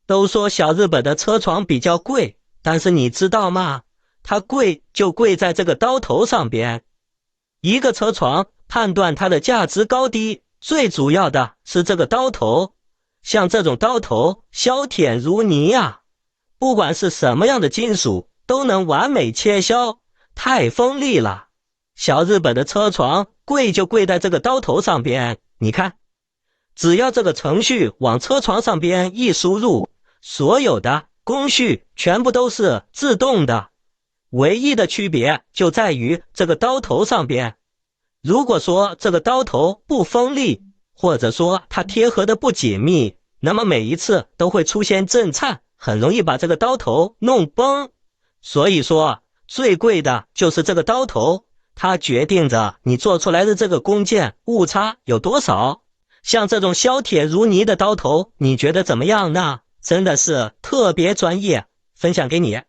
都说小日本的车床比较贵，但是你知道吗？它贵就贵在这个刀头上边。一个车床判断它的价值高低，最主要的是这个刀头。像这种刀头削铁如泥啊，不管是什么样的金属都能完美切削，太锋利了。小日本的车床贵就贵在这个刀头上边，你看，只要这个程序往车床上边一输入，所有的工序全部都是自动的，唯一的区别就在于这个刀头上边。如果说这个刀头不锋利，或者说它贴合的不紧密，那么每一次都会出现震颤，很容易把这个刀头弄崩。所以说最贵的就是这个刀头，它决定着你做出来的这个工件误差有多少。像这种削铁如泥的刀头，你觉得怎么样呢？真的是特别专业，分享给你。